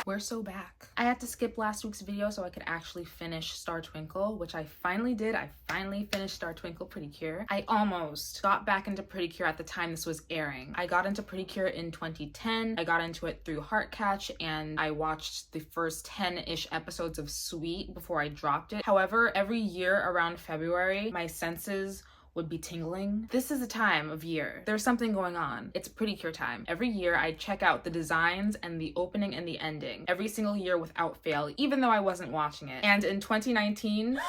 We're so back. I had to skip last week's video so I could actually finish Star Twinkle, which I finally did. I finally finished Star Twinkle Precure. I almost got back into Precure at the time this was airing. I got into Precure in 2010. I got into it through Heartcatch, and I watched the first 10-ish episodes of Sweet before I dropped it. However, every year around February, my senses would be tingling. This is a time of year. There's something going on. It's Precure time. Every year I check out the designs and the opening and the ending. Every single year without fail, even though I wasn't watching it. And in 2019,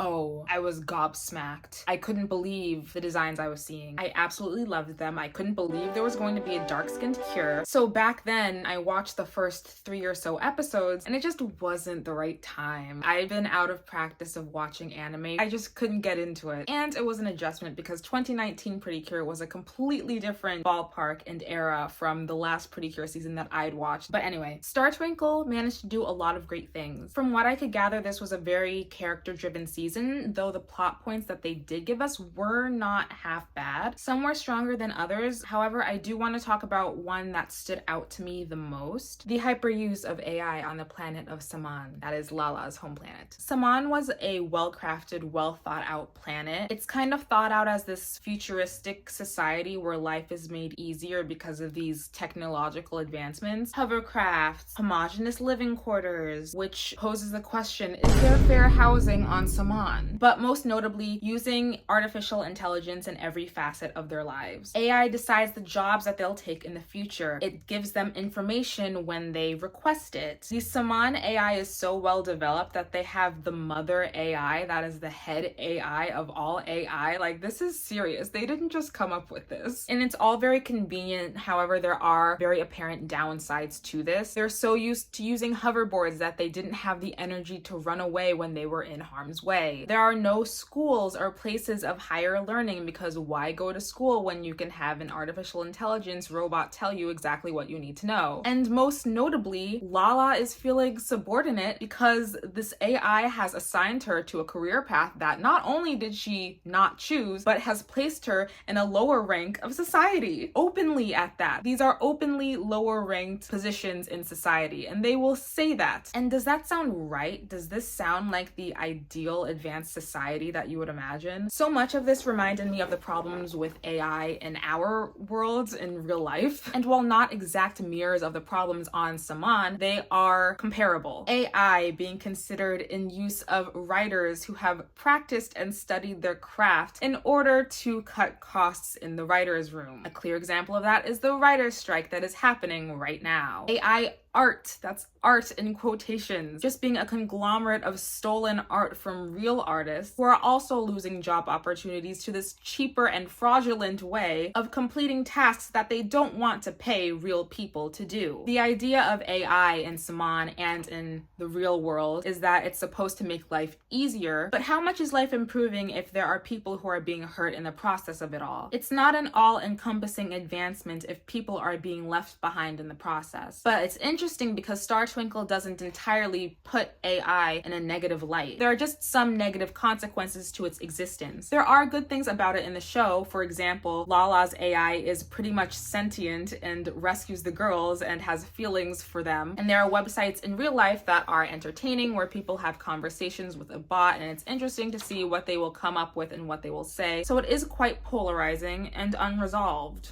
oh, I was gobsmacked. I couldn't believe the designs I was seeing. I absolutely loved them. I couldn't believe there was going to be a dark-skinned cure. So back then, I watched the first 3 or so episodes, and it just wasn't the right time. I've been out of practice of watching anime. I just couldn't get into it. And it was an adjustment because 2019 Precure was a completely different ballpark and era from the last Precure season that I'd watched. But anyway, Star Twinkle managed to do a lot of great things. From what I could gather, this was a very character-driven season, though the plot points that they did give us were not half bad. Some were stronger than others. However, I do want to talk about one that stood out to me the most: the hyperuse of AI on the planet of Saman, that is Lala's home planet. Saman was a well-crafted, well-thought-out planet. It's kind of thought out as this futuristic society where life is made easier because of these technological advancements. Hovercrafts, homogeneous living quarters, which poses the question, is there fair housing on Saman? But most notably, using artificial intelligence in every facet of their lives. AI decides the jobs that they'll take in the future. It gives them information when they request it. The Saman AI is so well developed that they have the mother AI, that is the head AI of all AI. Like, this is serious. They didn't just come up with this. And it's all very convenient. However, there are very apparent downsides to this. They're so used to using hoverboards that they didn't have the energy to run away when they were in harm's way. There are no schools or places of higher learning because why go to school when you can have an artificial intelligence robot tell you exactly what you need to know? And most notably, Lala is feeling subordinate because this AI has assigned her to a career path that not only did she not choose, but has placed her in a lower rank of society. Openly at that. These are openly lower ranked positions in society, and they will say that. And does that sound right? Does this sound like the ideal advanced society that you would imagine? So much of this reminded me of the problems with AI in our worlds in real life. And while not exact mirrors of the problems on Saman, they are comparable. AI being considered in use of writers who have practiced and studied their craft in order to cut costs in the writer's room. A clear example of that is the writer's strike that is happening right now. AI art, that's art in quotations, just being a conglomerate of stolen art from real artists who are also losing job opportunities to this cheaper and fraudulent way of completing tasks that they don't want to pay real people to do. The idea of AI in Saman and in the real world is that it's supposed to make life easier, but how much is life improving if there are people who are being hurt in the process of it all? It's not an all-encompassing advancement if people are being left behind in the process. But it's interesting because Star Twinkle doesn't entirely put AI in a negative light. There are just some negative consequences to its existence. There are good things about it in the show. For example, Lala's AI is pretty much sentient and rescues the girls and has feelings for them. And there are websites in real life that are entertaining where people have conversations with a bot, and it's interesting to see what they will come up with and what they will say. So it is quite polarizing and unresolved.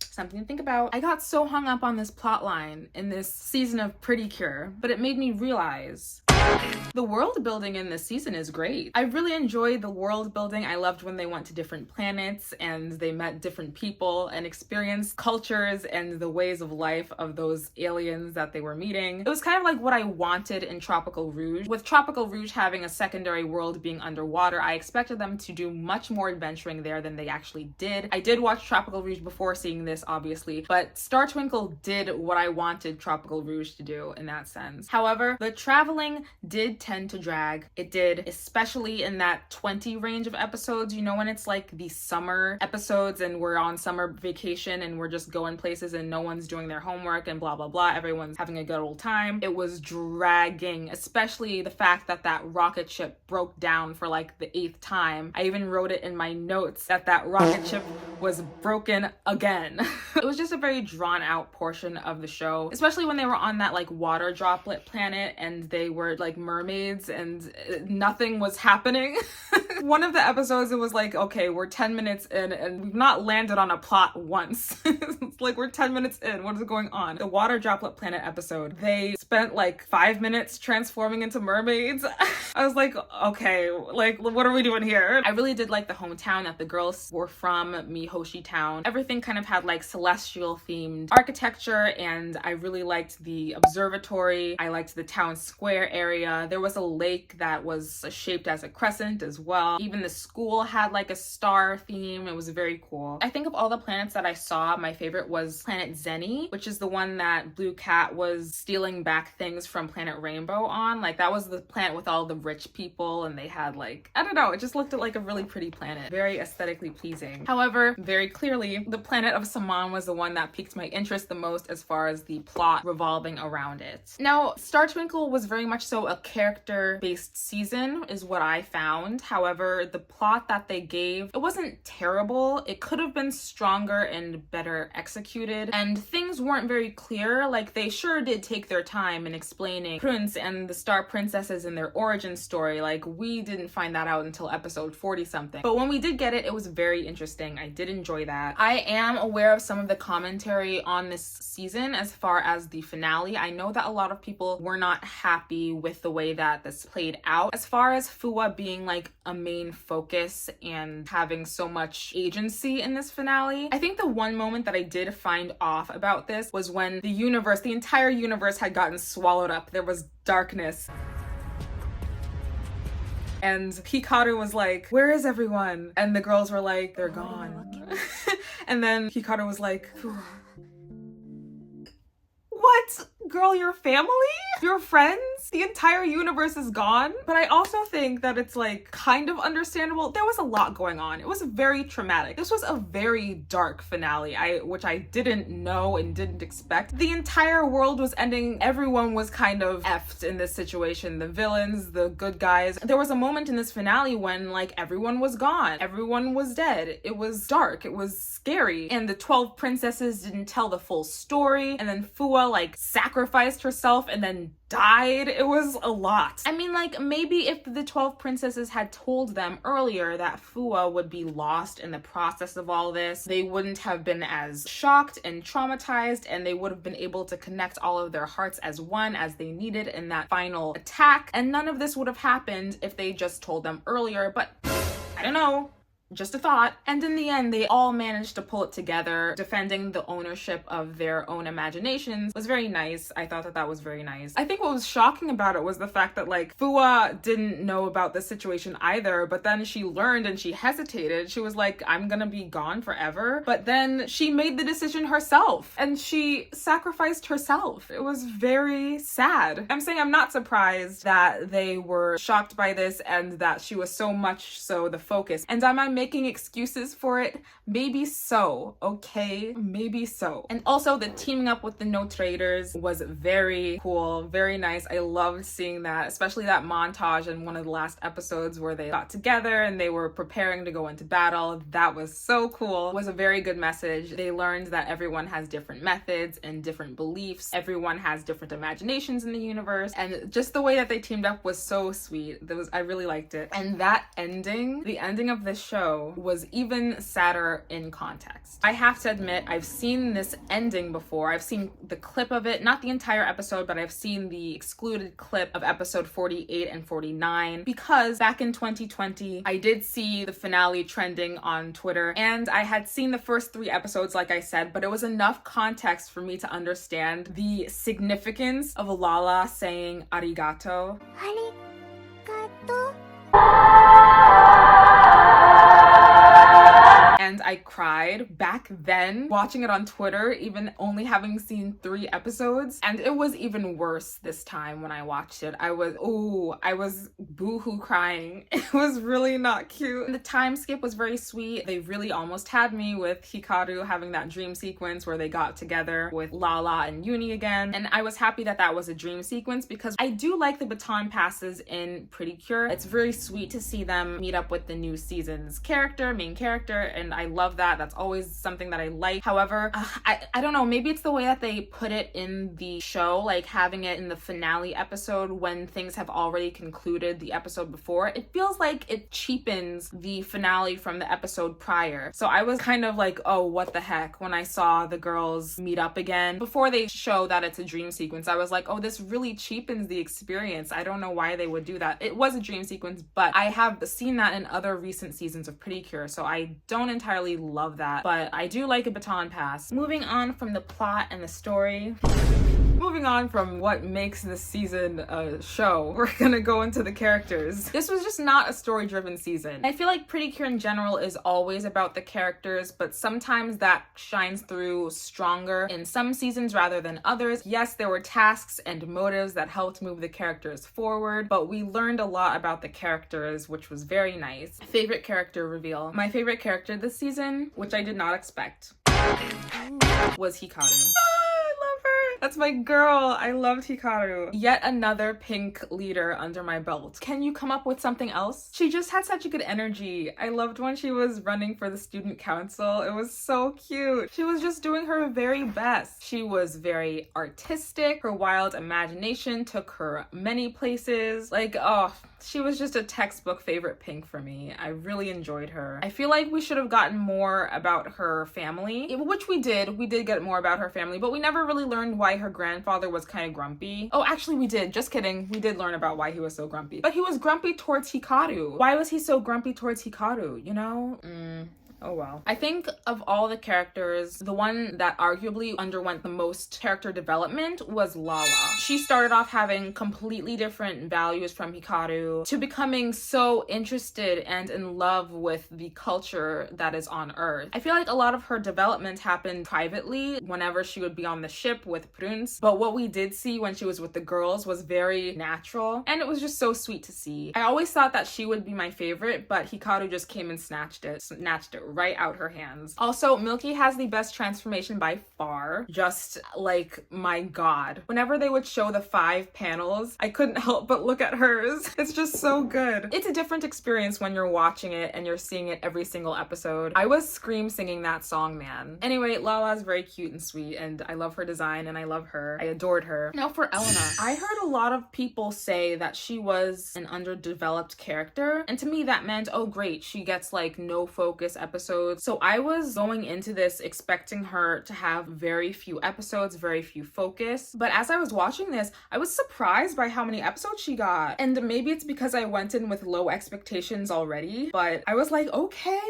Something to think about. I got so hung up on this plot line in this season of Precure, but it made me realize the world building in this season is great. I really enjoyed the world building. I loved when they went to different planets and they met different people and experienced cultures and the ways of life of those aliens that they were meeting. It was kind of like what I wanted in Tropical Rouge. With Tropical Rouge having a secondary world being underwater, I expected them to do much more adventuring there than they actually did. I did watch Tropical Rouge before seeing this, obviously, but Star Twinkle did what I wanted Tropical Rouge to do in that sense. However, the traveling did tend to drag. It did, especially in that 20 range of episodes. You know, when it's like the summer episodes and we're on summer vacation and we're just going places and no one's doing their homework and blah, blah, blah. Everyone's having a good old time. It was dragging, especially the fact that that rocket ship broke down for like the 8th time. I even wrote it in my notes that that rocket ship was broken again. It was just a very drawn out portion of the show, especially when they were on that like water droplet planet and they were like mermaids and nothing was happening. One of the episodes, it was like, okay, we're 10 minutes in and we've not landed on a plot once. It's like, we're 10 minutes in, what is going on? The water droplet planet episode, they spent like 5 minutes transforming into mermaids. I was like, okay, like, what are we doing here? I really did like the hometown that the girls were from, Mihoshi Town. Everything kind of had like celestial themed architecture, and I really liked the observatory. I liked the town square area. There was a lake that was shaped as a crescent as well. Even the school had like a star theme. It was very cool. I think of all the planets that I saw, my favorite was Planet Zeni, which is the one that Blue Cat was stealing back things from Planet Rainbow on. Like, that was the planet with all the rich people, and they had like, I don't know, it just looked like a really pretty planet. Very aesthetically pleasing. However, very clearly, the planet of Saman was the one that piqued my interest the most as far as the plot revolving around it. Now, Star Twinkle was very much so a character-based season, is what I found. However, the plot that they gave, it wasn't terrible. It could have been stronger and better executed, and things weren't very clear. Like, they sure did take their time in explaining Prince and the Star Princesses and their origin story. Like, we didn't find that out until episode 40 something. But when we did get it, it was very interesting. I did enjoy that. I am aware of some of the commentary on this season as far as the finale. I know that a lot of people were not happy with the way that this played out. As far as Fua being like a main focus and having so much agency in this finale, I think the one moment that I did find off about this was when the universe, the entire universe had gotten swallowed up. There was darkness. And Hikaru was like, where is everyone? And the girls were like, they're gone. And then Hikaru was like, what? Girl, your family? Your friends? The entire universe is gone? But I also think that it's like kind of understandable. There was a lot going on. It was very traumatic. This was a very dark finale, which I didn't know and didn't expect. The entire world was ending. Everyone was kind of effed in this situation. The villains, the good guys. There was a moment in this finale when like everyone was gone. Everyone was dead. It was dark. It was scary. And the 12 princesses didn't tell the full story. And then Fua like sacrificed herself and then died. It was a lot. I mean, like, maybe if the 12 princesses had told them earlier that Fua would be lost in the process of all this, they wouldn't have been as shocked and traumatized, and they would have been able to connect all of their hearts as one as they needed in that final attack. And none of this would have happened if they just told them earlier, but I don't know. Just a thought. And in the end, they all managed to pull it together. Defending the ownership of their own imaginations was very nice. I thought that that was very nice. I think what was shocking about it was the fact that like Fua didn't know about this situation either, but then she learned and she hesitated. She was like, I'm gonna be gone forever. But then she made the decision herself and she sacrificed herself. It was very sad. I'm saying I'm not surprised that they were shocked by this and that she was so much so the focus. And am I making excuses for it? Maybe so, okay? Maybe so. And also the teaming up with the No Traders was very cool, very nice. I loved seeing that, especially that montage in one of the last episodes where they got together and they were preparing to go into battle. That was so cool. It was a very good message. They learned that everyone has different methods and different beliefs. Everyone has different imaginations in the universe. And just the way that they teamed up was so sweet. I really liked it. And that ending, the ending of this show was even sadder in context. I have to admit, I've seen this ending before. I've seen the clip of it, not the entire episode, but I've seen the excluded clip of episode 48 and 49 because back in 2020, I did see the finale trending on Twitter and I had seen the first 3 episodes, like I said, but it was enough context for me to understand the significance of Lala saying arigato. Arigato. And I cried back then watching it on Twitter, even only having seen 3 episodes. And it was even worse this time when I watched it. I was boohoo crying. It was really not cute. The time skip was very sweet. They really almost had me with Hikaru having that dream sequence where they got together with Lala and Uni again. And I was happy that that was a dream sequence because I do like the baton passes in Pretty Cure. It's very sweet to see them meet up with the new season's main character, and I love that. That's always something that I like. However, I don't know, maybe it's the way that they put it in the show, like having it in the finale episode when things have already concluded the episode before. It feels like it cheapens the finale from the episode prior. So I was kind of like, oh, what the heck, when I saw the girls meet up again. Before they show that it's a dream sequence, I was like, oh, this really cheapens the experience. I don't know why they would do that. It was a dream sequence, but I have seen that in other recent seasons of Pretty Cure, so I don't entirely love that, but I do like a baton pass. Moving on from the plot and the story, moving on from what makes this season a show, we're gonna go into the characters. This was just not a story-driven season. I feel like Pretty Cure in general is always about the characters, but sometimes that shines through stronger in some seasons rather than others. Yes, there were tasks and motives that helped move the characters forward, but we learned a lot about the characters, which was very nice. Favorite character reveal. My favorite character this season, which I did not expect, was Hikaru. That's my girl. I loved Hikaru. Yet another pink leader under my belt. Can you come up with something else? She just had such a good energy. I loved when she was running for the student council. It was so cute. She was just doing her very best. She was very artistic. Her wild imagination took her many places. Like, oh, she was just a textbook favorite pink for me. I really enjoyed her. I feel like we should have gotten more about her family, which we did. We did get more about her family, but we never really learned why her grandfather was kind of grumpy. Oh, actually we did. Just kidding. We did learn about why he was so grumpy. But he was grumpy towards Hikaru. Why was he so grumpy towards Hikaru, you know? Oh well. I think of all the characters, the one that arguably underwent the most character development was Lala. She started off having completely different values from Hikaru to becoming so interested and in love with the culture that is on Earth. I feel like a lot of her development happened privately whenever she would be on the ship with Prince, but what we did see when she was with the girls was very natural, and it was just so sweet to see. I always thought that she would be my favorite, but Hikaru just came and snatched it right out her hands. Also, Milky has the best transformation by far. Just like, my god. Whenever they would show the 5 panels, I couldn't help but look at hers. It's just so good. It's a different experience when you're watching it and you're seeing it every single episode. I was scream singing that song, man. Anyway, Lala's very cute and sweet, and I love her design and I love her. I adored her. Now for Elena. I heard a lot of people say that she was an underdeveloped character, and to me that meant, oh great, she gets like no focus episodes. So I was going into this expecting her to have very few episodes, very few focus. But as I was watching this, I was surprised by how many episodes she got. And maybe it's because I went in with low expectations already, but I was like, okay,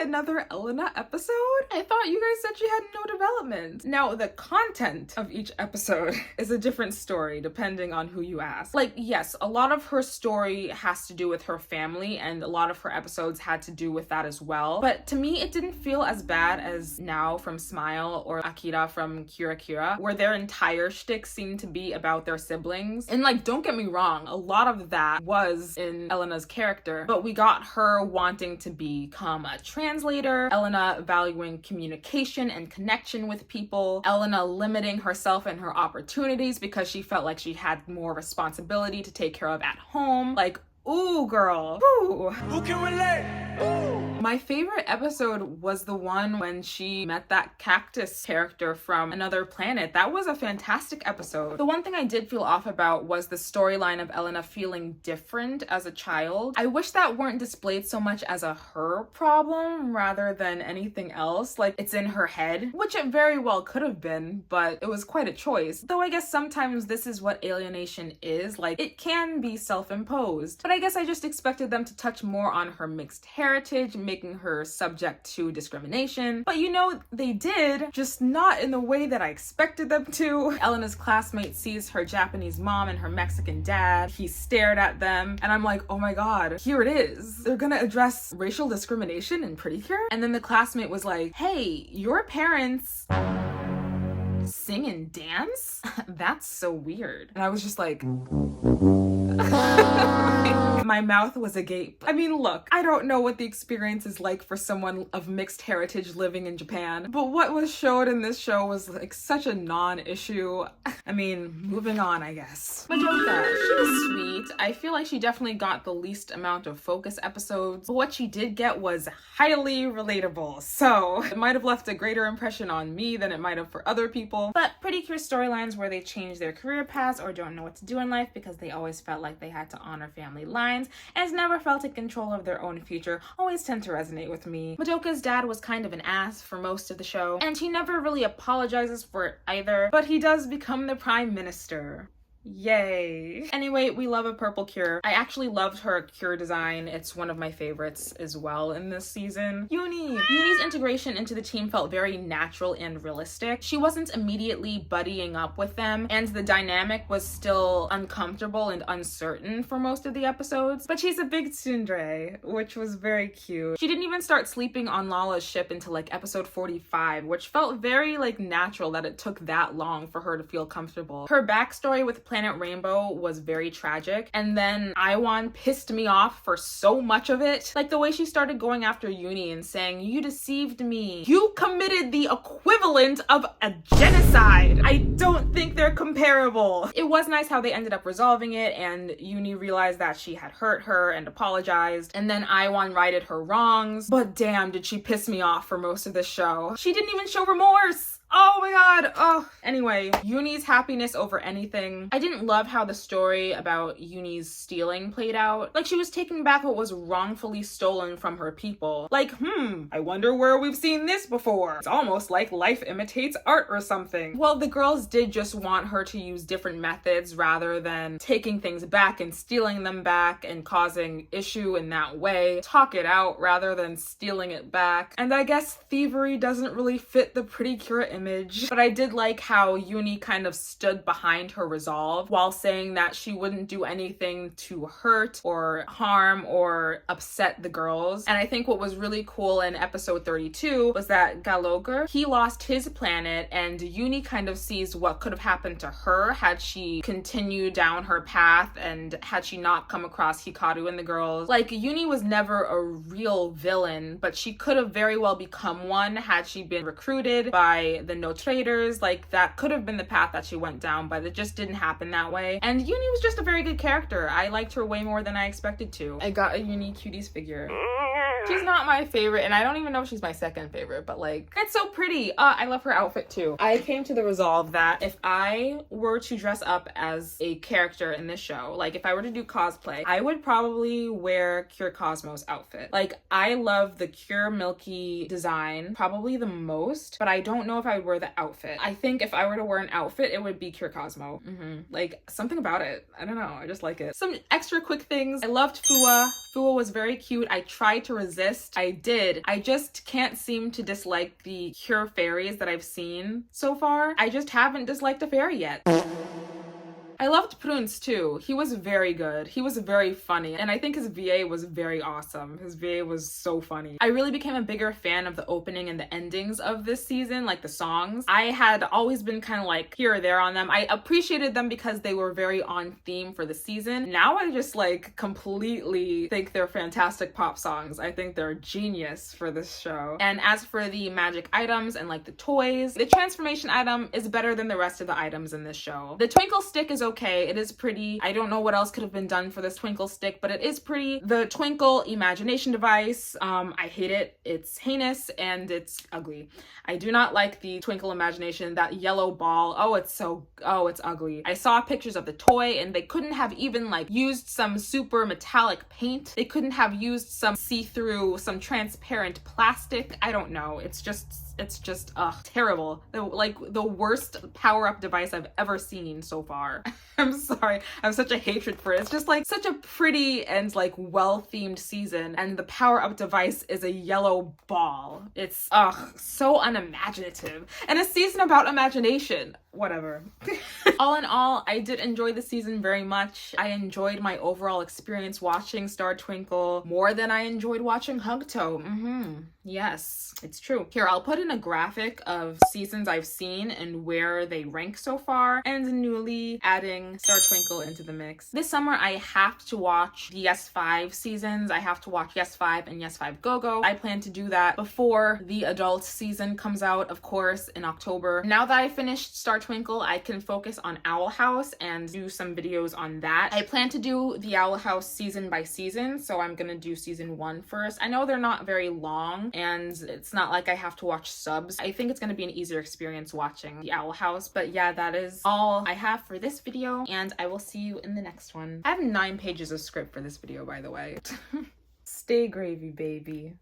another Elena episode? I thought you guys said she had no development. Now, the content of each episode is a different story depending on who you ask. Like, yes, a lot of her story has to do with her family, and a lot of her episodes had to do with that as well. But to me, it didn't feel as bad as Now from Smile or Akira from Kira Kira, where their entire shtick seemed to be about their siblings. And like, don't get me wrong, a lot of that was in Elena's character, but we got her wanting to become a translator, Elena valuing communication and connection with people, Elena limiting herself and her opportunities because she felt like she had more responsibility to take care of at home. Like, ooh, girl. Ooh. Who can relate? Ooh. My favorite episode was the one when she met that cactus character from another planet. That was a fantastic episode. The one thing I did feel off about was the storyline of Elena feeling different as a child. I wish that weren't displayed so much as a her problem rather than anything else. Like, it's in her head, which it very well could have been, but it was quite a choice. Though I guess sometimes this is what alienation is. Like, it can be self-imposed. But I guess I just expected them to touch more on her mixed heritage, making her subject to discrimination. But you know, they did, just not in the way that I expected them to. Elena's classmate sees her Japanese mom and her Mexican dad. He stared at them, and I'm like, oh my god, here it is. They're gonna address racial discrimination in Pretty Cure? And then the classmate was like, hey, your parents sing and dance? That's so weird. And I was just like, my mouth was agape. I mean, look, I don't know what the experience is like for someone of mixed heritage living in Japan, but what was showed in this show was like such a non-issue. I mean, moving on, I guess. Madoka, she was sweet. I feel like she definitely got the least amount of focus episodes, but what she did get was highly relatable. So it might have left a greater impression on me than it might have for other people. But Pretty Cure storylines where they change their career paths or don't know what to do in life because they always felt like they had to honor family lines and never felt in control of their own future always tend to resonate with me. Madoka's dad was kind of an ass for most of the show, and he never really apologizes for it either, but he does become the prime minister. Yay. Anyway, we love a purple Cure. I actually loved her Cure design. It's one of my favorites as well in this season. Uni's integration into the team felt very natural and realistic. She wasn't immediately buddying up with them, and the dynamic was still uncomfortable and uncertain for most of the episodes, but she's a big tsundere, which was very cute. She didn't even start sleeping on Lala's ship until like episode 45, which felt very like natural that it took that long for her to feel comfortable. Her backstory with Planet Rainbow was very tragic, and then Iwan pissed me off for so much of it. Like the way she started going after Uni and saying, you deceived me. You committed the equivalent of a genocide. I don't think they're comparable. It was nice how they ended up resolving it, and Uni realized that she had hurt her and apologized, and then Iwan righted her wrongs. But damn, did she piss me off for most of this show. She didn't even show remorse. Oh my god. Oh. Anyway, Uni's happiness over anything. I didn't love how the story about Uni's stealing played out. Like she was taking back what was wrongfully stolen from her people. Like, I wonder where we've seen this before. It's almost like life imitates art or something. Well, the girls did just want her to use different methods rather than taking things back and stealing them back and causing issue in that way. Talk it out rather than stealing it back. And I guess thievery doesn't really fit the Pretty Cure image. But I did like how Uni kind of stood behind her resolve while saying that she wouldn't do anything to hurt or harm or upset the girls. And I think what was really cool in episode 32 was that Gallagher, he lost his planet, and Uni kind of sees what could have happened to her had she continued down her path and had she not come across Hikaru and the girls. Like, Uni was never a real villain, but she could have very well become one had she been recruited by the No Traders. Like, that could have been the path that she went down, but it just didn't happen that way. And Uni was just a very good character. I liked her way more than I expected to. I got a Uni Cuties figure. She's not my favorite, and I don't even know if she's my second favorite, but like, it's so pretty. I love her outfit too. I came to the resolve that if I were to dress up as a character in this show, like if I were to do cosplay, I would probably wear Cure Cosmo's outfit. Like, I love the Cure Milky design probably the most, but I don't know if I would wear the outfit. I think if I were to wear an outfit, it would be Cure Cosmo. Like, something about it. I don't know. I just like it. Some extra quick things. I loved Fua. Fua was very cute. I tried to resist. I did. I just can't seem to dislike the Cure fairies that I've seen so far. I just haven't disliked a fairy yet. I loved Prunes too. He was very good. He was very funny, and I think his VA was very awesome. His VA was so funny. I really became a bigger fan of the opening and the endings of this season, like the songs. I had always been kind of like here or there on them. I appreciated them because they were very on theme for the season. Now I just like completely think they're fantastic pop songs. I think they're genius for this show. And as for the magic items and like the toys, the transformation item is better than the rest of the items in this show. The Twinkle stick is okay. It is pretty. I don't know what else could have been done for this Twinkle stick, but it is pretty. The Twinkle imagination device, I hate it. It's heinous and it's ugly. I do not like the Twinkle imagination, that yellow ball. It's ugly. I saw pictures of the toy and they couldn't have even like used some super metallic paint. They couldn't have used some see-through, some transparent plastic. I don't know. It's just It's just terrible. Like the worst power-up device I've ever seen so far. I'm sorry, I have such a hatred for it. It's just like such a pretty and like well-themed season, and the power-up device is a yellow ball. It's so unimaginative. And a season about imagination. Whatever. All in all, I did enjoy the season very much. I enjoyed my overall experience watching Star Twinkle more than I enjoyed watching Hugto. Yes, it's true. Here, I'll put in a graphic of seasons I've seen and where they rank so far, and newly adding Star Twinkle into the mix. This summer, I have to watch the Yes 5 seasons. I have to watch Yes 5 and Yes 5 Go-Go. I plan to do that before the adult season comes out, of course, in October. Now that I finished Star Twinkle, I can focus on Owl House and do some videos on that. I plan to do the Owl House season by season, so I'm gonna do season 1 first. I know they're not very long, and it's not like I have to watch subs. I think it's gonna be an easier experience watching the Owl House. But yeah, that is all I have for this video, and I will see you in the next one. I have 9 pages of script for this video, by the way. Stay gravy, baby.